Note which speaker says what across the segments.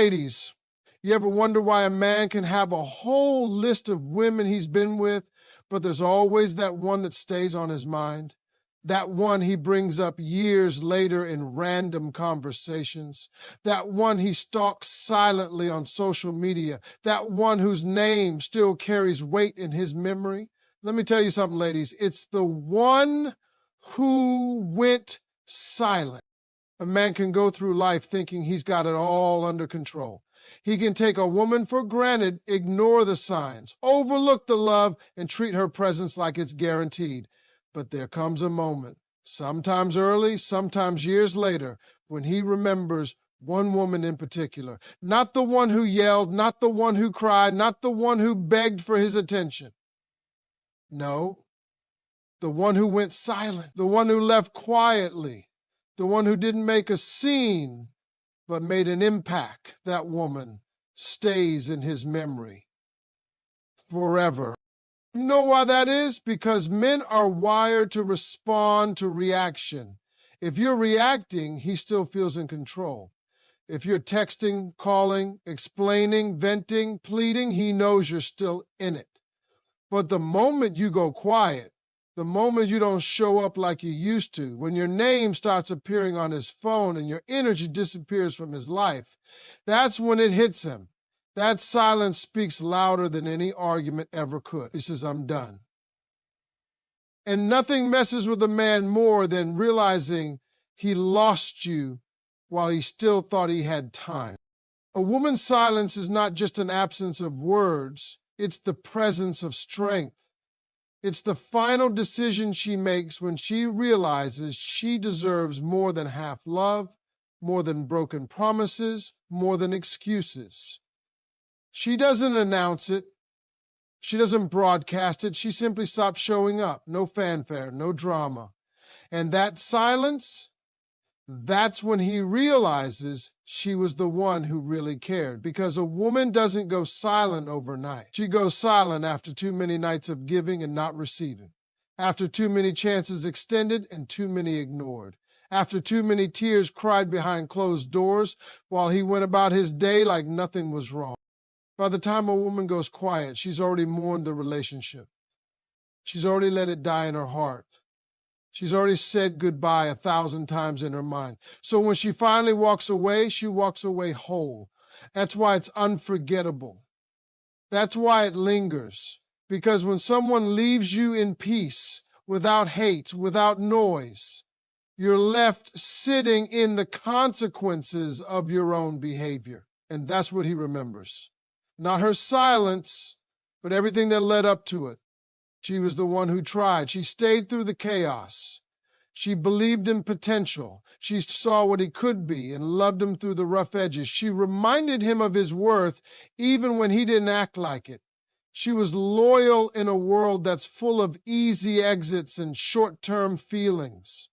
Speaker 1: ladies, you ever wonder why a man can have a whole list of women he's been with, but there's always that one that stays on his mind? That one he brings up years later in random conversations. That one he stalks silently on social media. That one whose name still carries weight in his memory. Let me tell you something, ladies. It's the one who went silent. A man can go through life thinking he's got it all under control. He can take a woman for granted, ignore the signs, overlook the love, and treat her presence like it's guaranteed. But there comes a moment, sometimes early, sometimes years later, when he remembers one woman in particular. Not the one who yelled, not the one who cried, not the one who begged for his attention. No, the one who went silent, the one who left quietly, the one who didn't make a scene, but made an impact. That woman stays in his memory forever. You know why that is? Because men are wired to respond to reaction. If you're reacting, he still feels in control. If you're texting, calling, explaining, venting, pleading, he knows you're still in it. But the moment you go quiet, the moment you don't show up like you used to, when your name starts appearing on his phone and your energy disappears from his life, that's when it hits him. That silence speaks louder than any argument ever could. He says, I'm done. And nothing messes with a man more than realizing he lost you while he still thought he had time. A woman's silence is not just an absence of words, it's the presence of strength. It's the final decision she makes when she realizes she deserves more than half love, more than broken promises, more than excuses. She doesn't announce it. She doesn't broadcast it. She simply stops showing up. No fanfare, no drama. And that silence, that's when he realizes she was the one who really cared. Because a woman doesn't go silent overnight. She goes silent after too many nights of giving and not receiving. After too many chances extended and too many ignored. After too many tears cried behind closed doors while he went about his day like nothing was wrong. By the time a woman goes quiet, she's already mourned the relationship. She's already let it die in her heart. She's already said goodbye 1,000 times in her mind. So when she finally walks away, she walks away whole. That's why it's unforgettable. That's why it lingers. Because when someone leaves you in peace, without hate, without noise, you're left sitting in the consequences of your own behavior. And that's what he remembers. Not her silence, but everything that led up to it. She was the one who tried. She stayed through the chaos. She believed in potential. She saw what he could be and loved him through the rough edges. She reminded him of his worth even when he didn't act like it. She was loyal in a world that's full of easy exits and short-term feelings.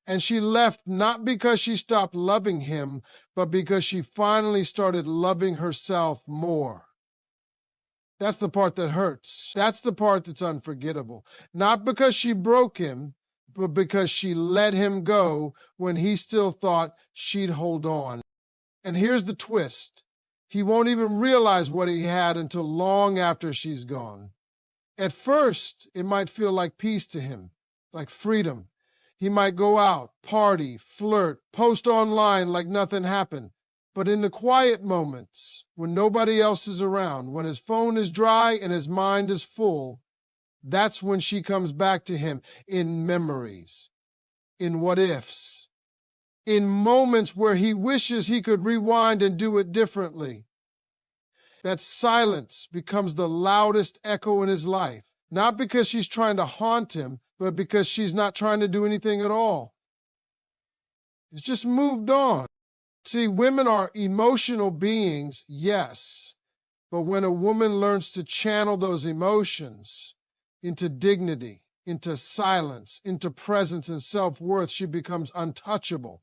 Speaker 1: And she left not because she stopped loving him, but because she finally started loving herself more. That's the part that hurts. That's the part that's unforgettable. Not because she broke him, but because she let him go when he still thought she'd hold on. And here's the twist. He won't even realize what he had until long after she's gone. At first, it might feel like peace to him, like freedom. He might go out, party, flirt, post online like nothing happened. But in the quiet moments, when nobody else is around, when his phone is dry and his mind is full, that's when she comes back to him in memories, in what ifs, in moments where he wishes he could rewind and do it differently. That silence becomes the loudest echo in his life, not because she's trying to haunt him, but because she's not trying to do anything at all. It's just moved on. See, women are emotional beings, yes, but when a woman learns to channel those emotions into dignity, into silence, into presence and self-worth, she becomes untouchable.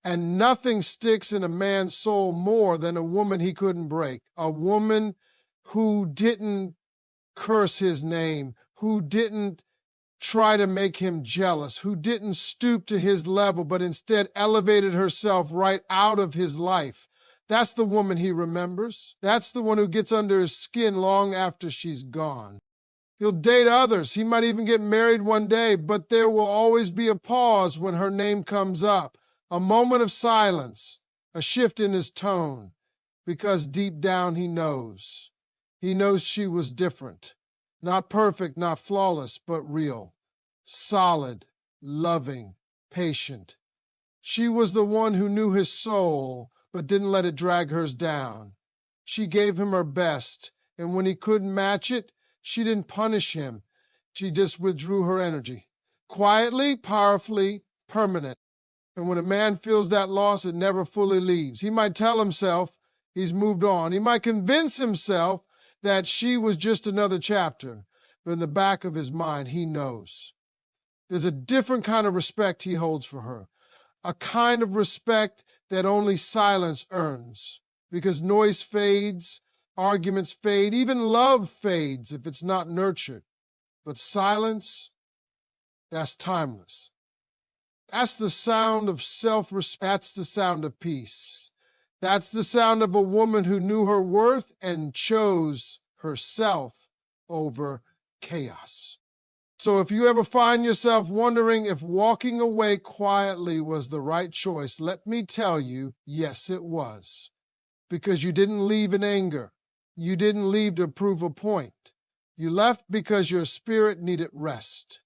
Speaker 1: And nothing sticks in a man's soul more than a woman he couldn't break, a woman who didn't curse his name, who didn't try to make him jealous, who didn't stoop to his level, but instead elevated herself right out of his life, That's the woman he remembers. That's the one who gets under his skin long after she's gone. He'll date others. He might even get married one day, but there will always be a pause when her name comes up, a moment of silence, a shift in his tone, because deep down he knows. He knows she was different. Not perfect, not flawless, but real. Solid, loving, patient. She was the one who knew his soul, but didn't let it drag hers down. She gave him her best, and when he couldn't match it, she didn't punish him. She just withdrew her energy. Quietly, powerfully, permanent. And when a man feels that loss, it never fully leaves. He might tell himself he's moved on. He might convince himself that she was just another chapter. But in the back of his mind, he knows. There's a different kind of respect he holds for her. A kind of respect that only silence earns. Because noise fades, arguments fade, even love fades if it's not nurtured. But silence, that's timeless. That's the sound of self-respect. That's the sound of peace. That's the sound of a woman who knew her worth and chose herself over chaos. So if you ever find yourself wondering if walking away quietly was the right choice, let me tell you, yes, it was. Because you didn't leave in anger. You didn't leave to prove a point. You left because your spirit needed rest.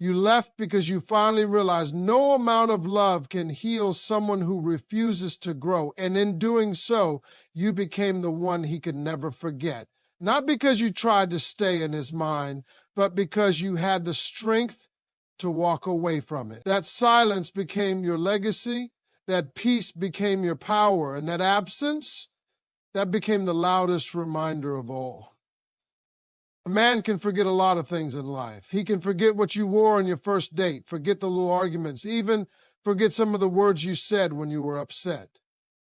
Speaker 1: You left because you finally realized no amount of love can heal someone who refuses to grow. And in doing so, you became the one he could never forget. Not because you tried to stay in his mind, but because you had the strength to walk away from it. That silence became your legacy. That peace became your power. And that absence, that became the loudest reminder of all. A man can forget a lot of things in life. He can forget what you wore on your first date, forget the little arguments, even forget some of the words you said when you were upset.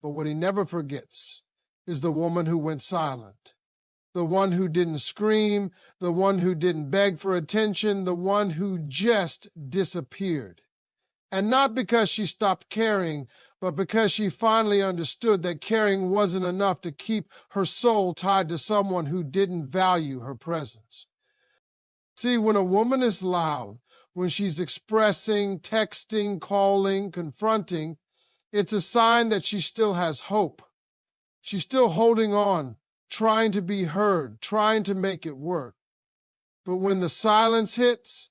Speaker 1: But what he never forgets is the woman who went silent, the one who didn't scream, the one who didn't beg for attention, the one who just disappeared. And not because she stopped caring, but because she finally understood that caring wasn't enough to keep her soul tied to someone who didn't value her presence. See, when a woman is loud, when she's expressing, texting, calling, confronting, it's a sign that she still has hope. She's still holding on, trying to be heard, trying to make it work. But when the silence hits,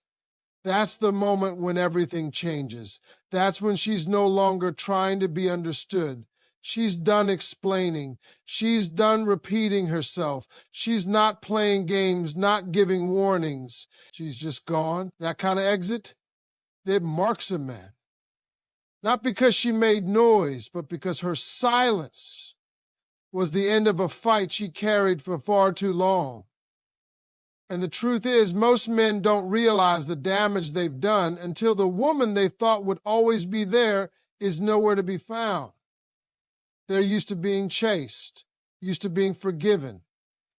Speaker 1: that's the moment when everything changes. That's when she's no longer trying to be understood. She's done explaining. She's done repeating herself. She's not playing games, not giving warnings. She's just gone. That kind of exit, it marks a man. Not because she made noise, but because her silence was the end of a fight she carried for far too long. And the truth is, most men don't realize the damage they've done until the woman they thought would always be there is nowhere to be found. They're used to being chased, used to being forgiven,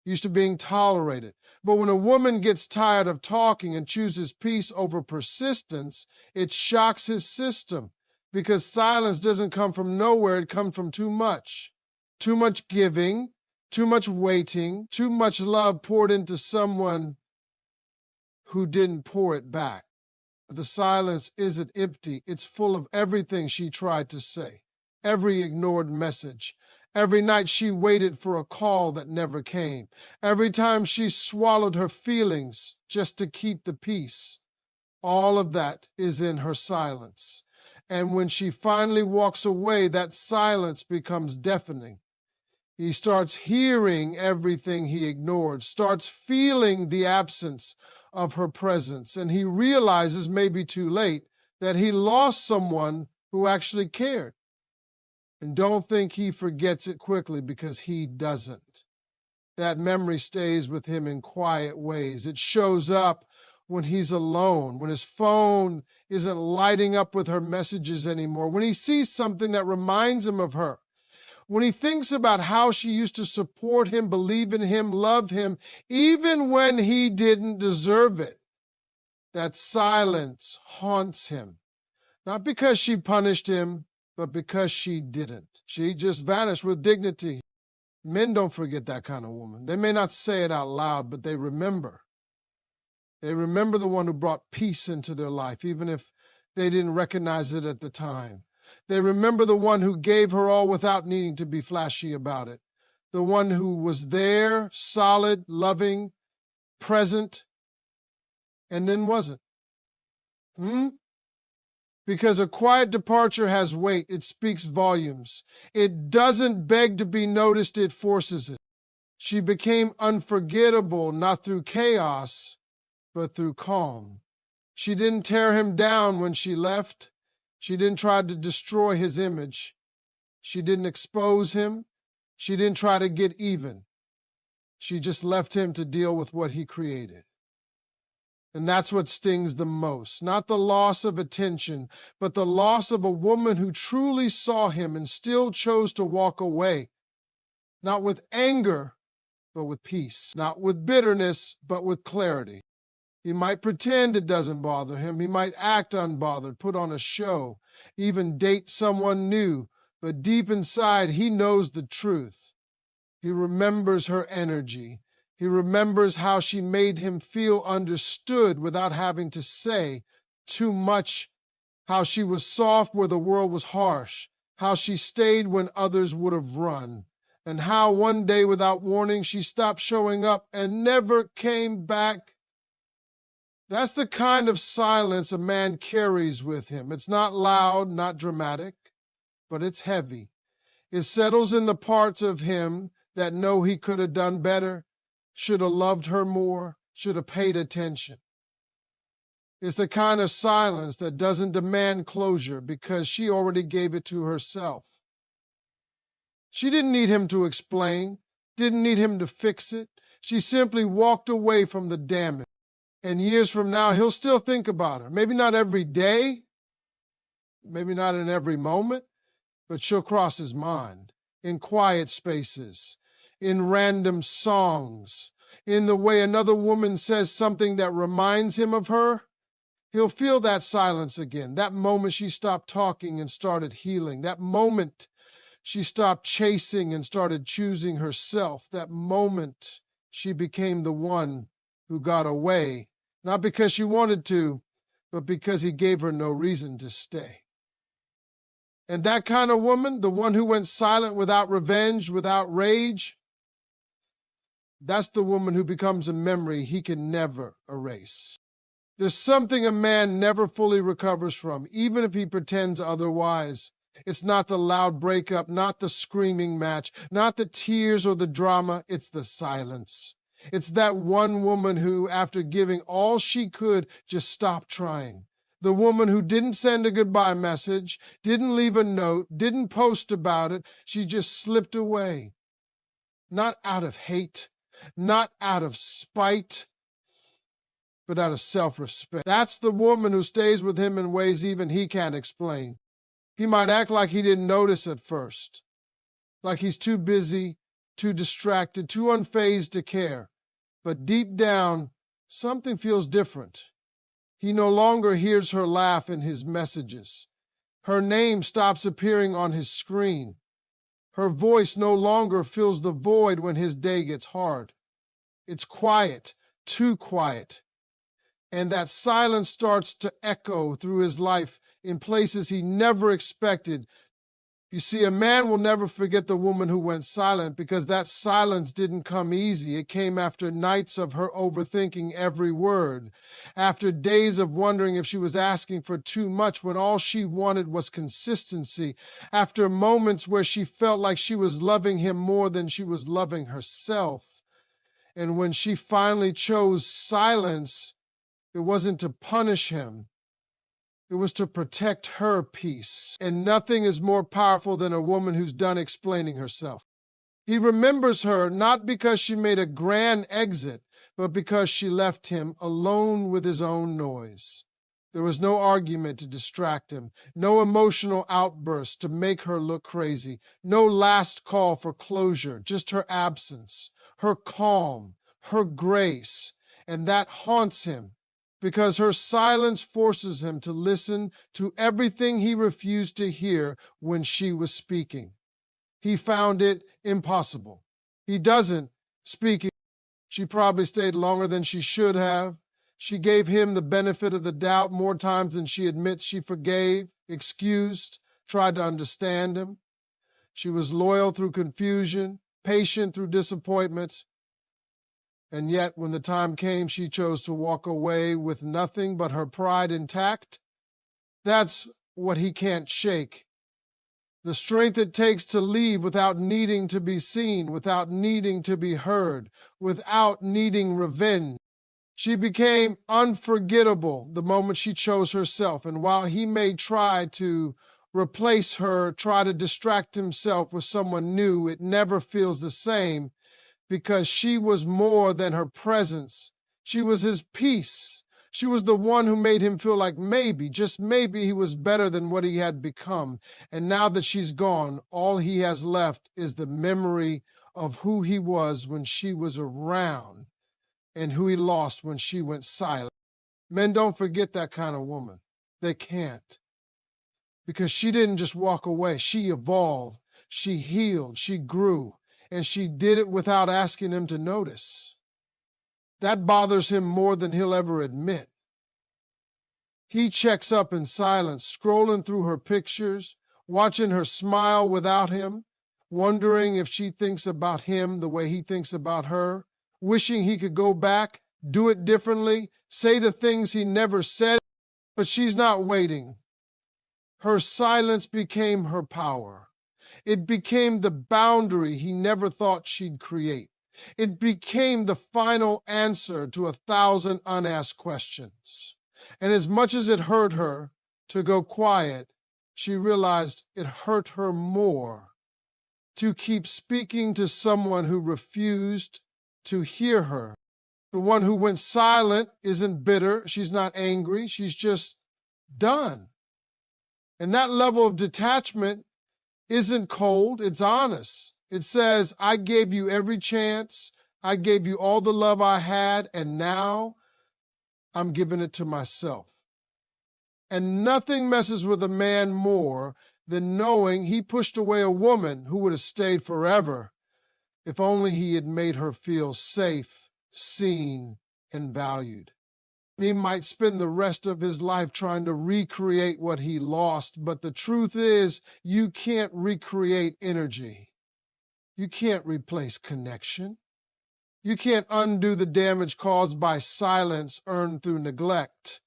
Speaker 1: used to being tolerated. But when a woman gets tired of talking and chooses peace over persistence, it shocks his system because silence doesn't come from nowhere, it comes from too much. Too much giving, too much waiting, too much love poured into someone who didn't pour it back. The silence isn't empty. It's full of everything she tried to say, every ignored message, every night she waited for a call that never came, every time she swallowed her feelings just to keep the peace. All of that is in her silence. And when she finally walks away, that silence becomes deafening. He starts hearing everything he ignored, starts feeling the absence of her presence, and he realizes, maybe too late, that he lost someone who actually cared. And don't think he forgets it quickly, because he doesn't. That memory stays with him in quiet ways. It shows up when he's alone, when his phone isn't lighting up with her messages anymore, when he sees something that reminds him of her. When he thinks about how she used to support him, believe in him, love him, even when he didn't deserve it, that silence haunts him. Not because she punished him, but because she didn't. She just vanished with dignity. Men don't forget that kind of woman. They may not say it out loud, but they remember. They remember the one who brought peace into their life, even if they didn't recognize it at the time. They remember the one who gave her all without needing to be flashy about it. The one who was there, solid, loving, present, and then wasn't. Because a quiet departure has weight. It speaks volumes. It doesn't beg to be noticed, it forces it. She became unforgettable, not through chaos, but through calm. She didn't tear him down when she left. She didn't try to destroy his image. She didn't expose him. She didn't try to get even. She just left him to deal with what he created. And that's what stings the most. Not the loss of attention, but the loss of a woman who truly saw him and still chose to walk away. Not with anger, but with peace. Not with bitterness, but with clarity. He might pretend it doesn't bother him. He might act unbothered, put on a show, even date someone new. But deep inside, he knows the truth. He remembers her energy. He remembers how she made him feel understood without having to say too much, how she was soft where the world was harsh, how she stayed when others would have run, and how one day without warning she stopped showing up and never came back. That's the kind of silence a man carries with him. It's not loud, not dramatic, but it's heavy. It settles in the parts of him that know he could have done better, should have loved her more, should have paid attention. It's the kind of silence that doesn't demand closure because she already gave it to herself. She didn't need him to explain, didn't need him to fix it. She simply walked away from the damage. And years from now, he'll still think about her. Maybe not every day, maybe not in every moment, but she'll cross his mind in quiet spaces, in random songs, in the way another woman says something that reminds him of her. He'll feel that silence again, that moment she stopped talking and started healing, that moment she stopped chasing and started choosing herself, that moment she became the one who got away, not because she wanted to, but because he gave her no reason to stay. And that kind of woman, the one who went silent without revenge, without rage, that's the woman who becomes a memory he can never erase. There's something a man never fully recovers from, even if he pretends otherwise. It's not the loud breakup, not the screaming match, not the tears or the drama, it's the silence. It's that one woman who, after giving all she could, just stopped trying. The woman who didn't send a goodbye message, didn't leave a note, didn't post about it. She just slipped away. Not out of hate, not out of spite, but out of self-respect. That's the woman who stays with him in ways even he can't explain. He might act like he didn't notice at first, like he's too busy, too distracted, too unfazed to care. But deep down, something feels different. He no longer hears her laugh in his messages. Her name stops appearing on his screen. Her voice no longer fills the void when his day gets hard. It's quiet, too quiet. And that silence starts to echo through his life in places he never expected. You see, a man will never forget the woman who went silent because that silence didn't come easy. It came after nights of her overthinking every word, after days of wondering if she was asking for too much when all she wanted was consistency, after moments where she felt like she was loving him more than she was loving herself. And when she finally chose silence, it wasn't to punish him. It was to protect her peace. And nothing is more powerful than a woman who's done explaining herself. He remembers her not because she made a grand exit, but because she left him alone with his own noise. There was no argument to distract him, no emotional outburst to make her look crazy, no last call for closure, just her absence, her calm, her grace, and that haunts him because her silence forces him to listen to everything he refused to hear when she was speaking. He found it impossible. He doesn't speak. She probably stayed longer than she should have. She gave him the benefit of the doubt more times than she admits. She forgave, excused, tried to understand him. She was loyal through confusion, patient through disappointment. And yet, when the time came, she chose to walk away with nothing but her pride intact. That's what he can't shake. The strength it takes to leave without needing to be seen, without needing to be heard, without needing revenge. She became unforgettable the moment she chose herself. And while he may try to replace her, try to distract himself with someone new, it never feels the same, because she was more than her presence. She was his peace. She was the one who made him feel like maybe, just maybe, he was better than what he had become. And now that she's gone, all he has left is the memory of who he was when she was around and who he lost when she went silent. Men don't forget that kind of woman. They can't. Because she didn't just walk away. She evolved. She healed. She grew. And she did it without asking him to notice. That bothers him more than he'll ever admit. He checks up in silence, scrolling through her pictures, watching her smile without him, wondering if she thinks about him the way he thinks about her, wishing he could go back, do it differently, say the things he never said, but she's not waiting. Her silence became her power. It became the boundary he never thought she'd create. It became the final answer to 1,000 unasked questions. And as much as it hurt her to go quiet, she realized it hurt her more to keep speaking to someone who refused to hear her. The one who went silent isn't bitter. She's not angry. She's just done. And that level of detachment isn't cold. It's honest. It says, I gave you every chance. I gave you all the love I had, and now I'm giving it to myself. And nothing messes with a man more than knowing he pushed away a woman who would have stayed forever if only he had made her feel safe, seen, and valued. He might spend the rest of his life trying to recreate what he lost, but the truth is, you can't recreate energy. You can't replace connection. You can't undo the damage caused by silence earned through neglect.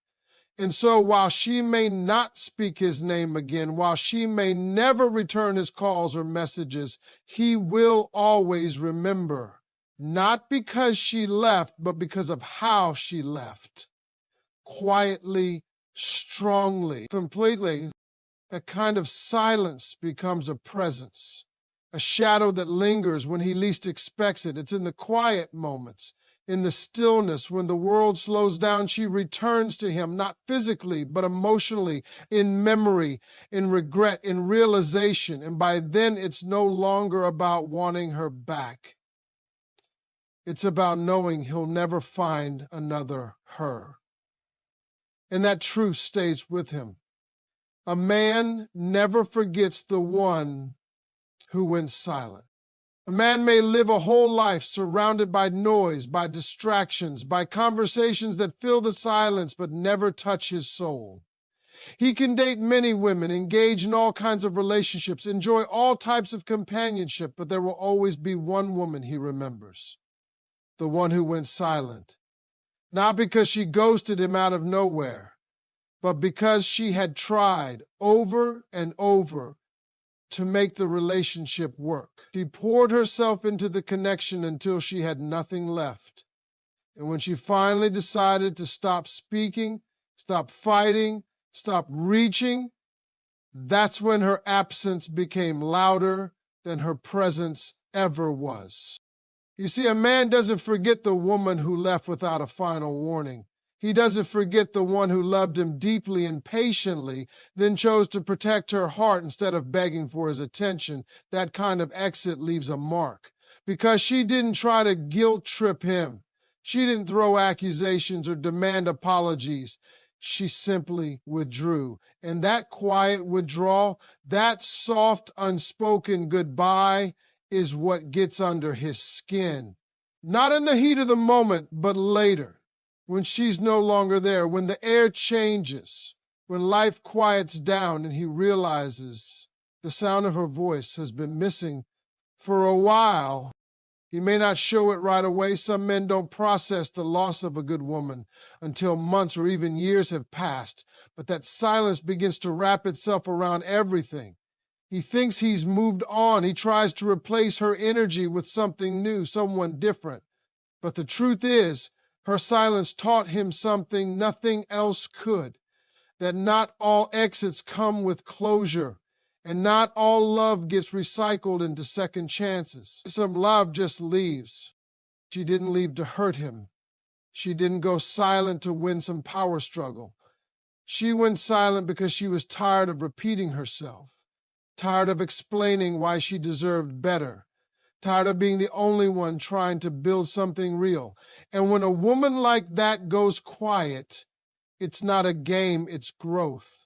Speaker 1: And so while she may not speak his name again, while she may never return his calls or messages, he will always remember, not because she left, but because of how she left. Quietly, strongly, completely. That kind of silence becomes a presence, a shadow that lingers when he least expects it. It's in the quiet moments, in the stillness, when the world slows down, she returns to him, not physically, but emotionally, in memory, in regret, in realization. And by then, it's no longer about wanting her back. It's about knowing he'll never find another her. And that truth stays with him. A man never forgets the one who went silent. A man may live a whole life surrounded by noise, by distractions, by conversations that fill the silence but never touch his soul. He can date many women, engage in all kinds of relationships, enjoy all types of companionship, but there will always be one woman he remembers, the one who went silent. Not because she ghosted him out of nowhere, but because she had tried over and over to make the relationship work. She poured herself into the connection until she had nothing left. And when she finally decided to stop speaking, stop fighting, stop reaching, that's when her absence became louder than her presence ever was. You see, a man doesn't forget the woman who left without a final warning. He doesn't forget the one who loved him deeply and patiently, then chose to protect her heart instead of begging for his attention. That kind of exit leaves a mark, because she didn't try to guilt trip him. She didn't throw accusations or demand apologies. She simply withdrew. And that quiet withdrawal, that soft, unspoken goodbye, is what gets under his skin. Not in the heat of the moment, but later, when she's no longer there, when the air changes, when life quiets down and he realizes the sound of her voice has been missing for a while. He may not show it right away. Some men don't process the loss of a good woman until months or even years have passed. But that silence begins to wrap itself around everything. He thinks he's moved on. He tries to replace her energy with something new, someone different. But the truth is, her silence taught him something nothing else could. That not all exits come with closure. And not all love gets recycled into second chances. Some love just leaves. She didn't leave to hurt him. She didn't go silent to win some power struggle. She went silent because she was tired of repeating herself, tired of explaining why she deserved better, tired of being the only one trying to build something real. And when a woman like that goes quiet, it's not a game, it's growth.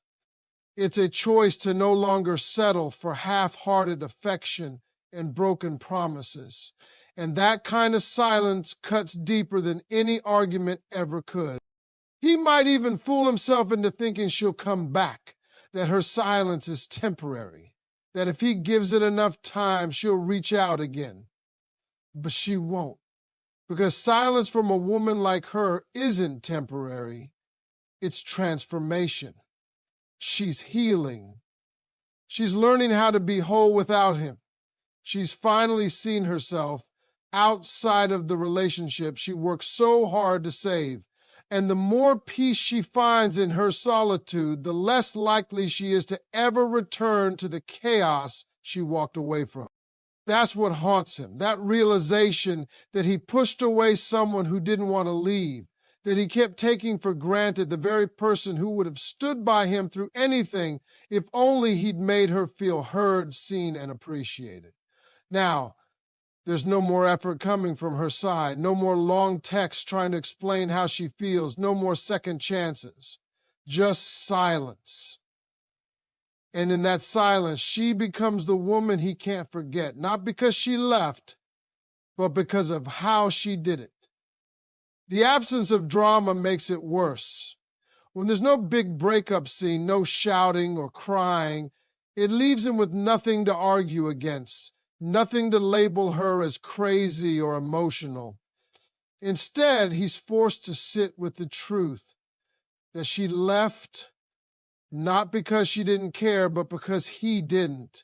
Speaker 1: It's a choice to no longer settle for half-hearted affection and broken promises. And that kind of silence cuts deeper than any argument ever could. He might even fool himself into thinking she'll come back, that her silence is temporary, that if he gives it enough time, she'll reach out again. But she won't, because silence from a woman like her isn't temporary. It's transformation. She's healing. She's learning how to be whole without him. She's finally seen herself outside of the relationship she worked so hard to save. And the more peace she finds in her solitude, the less likely she is to ever return to the chaos she walked away from. That's what haunts him, that realization that he pushed away someone who didn't want to leave, that he kept taking for granted the very person who would have stood by him through anything if only he'd made her feel heard, seen, and appreciated. Now, there's no more effort coming from her side, no more long texts trying to explain how she feels, no more second chances, just silence. And in that silence, she becomes the woman he can't forget, not because she left, but because of how she did it. The absence of drama makes it worse. When there's no big breakup scene, no shouting or crying, it leaves him with nothing to argue against, nothing to label her as crazy or emotional. Instead, he's forced to sit with the truth that she left not because she didn't care, but because he didn't,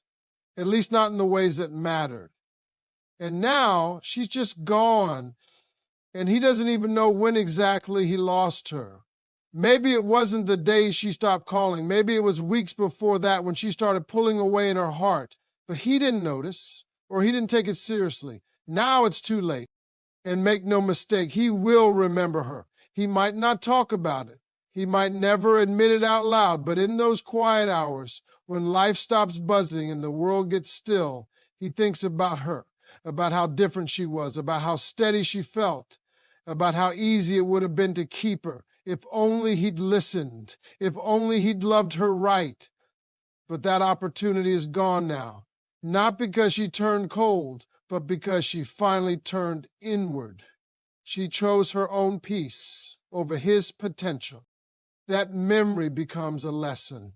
Speaker 1: at least not in the ways that mattered. And now she's just gone. And he doesn't even know when exactly he lost her. Maybe it wasn't the day she stopped calling. Maybe it was weeks before that when she started pulling away in her heart. But he didn't notice, or he didn't take it seriously. Now it's too late. And make no mistake, he will remember her. He might not talk about it. He might never admit it out loud, but in those quiet hours, when life stops buzzing and the world gets still, he thinks about her, about how different she was, about how steady she felt, about how easy it would have been to keep her, if only he'd listened, if only he'd loved her right. But that opportunity is gone now, not because she turned cold, but because she finally turned inward. She chose her own peace over his potential. That memory becomes a lesson,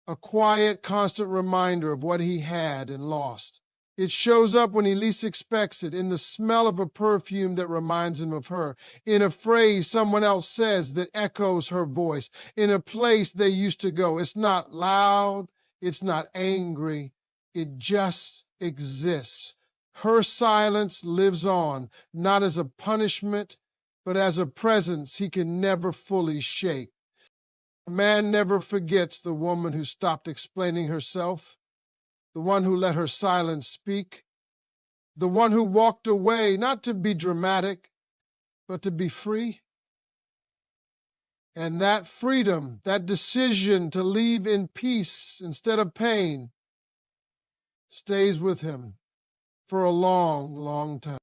Speaker 1: a quiet, constant reminder of what he had and lost. It shows up when he least expects it, in the smell of a perfume that reminds him of her, in a phrase someone else says that echoes her voice, in a place they used to go. It's not loud, it's not angry, it just exists. Her silence lives on, not as a punishment, but as a presence he can never fully shake. A man never forgets the woman who stopped explaining herself, the one who let her silence speak, the one who walked away not to be dramatic, but to be free. And that freedom, that decision to leave in peace instead of pain, stays with him for a long, long time.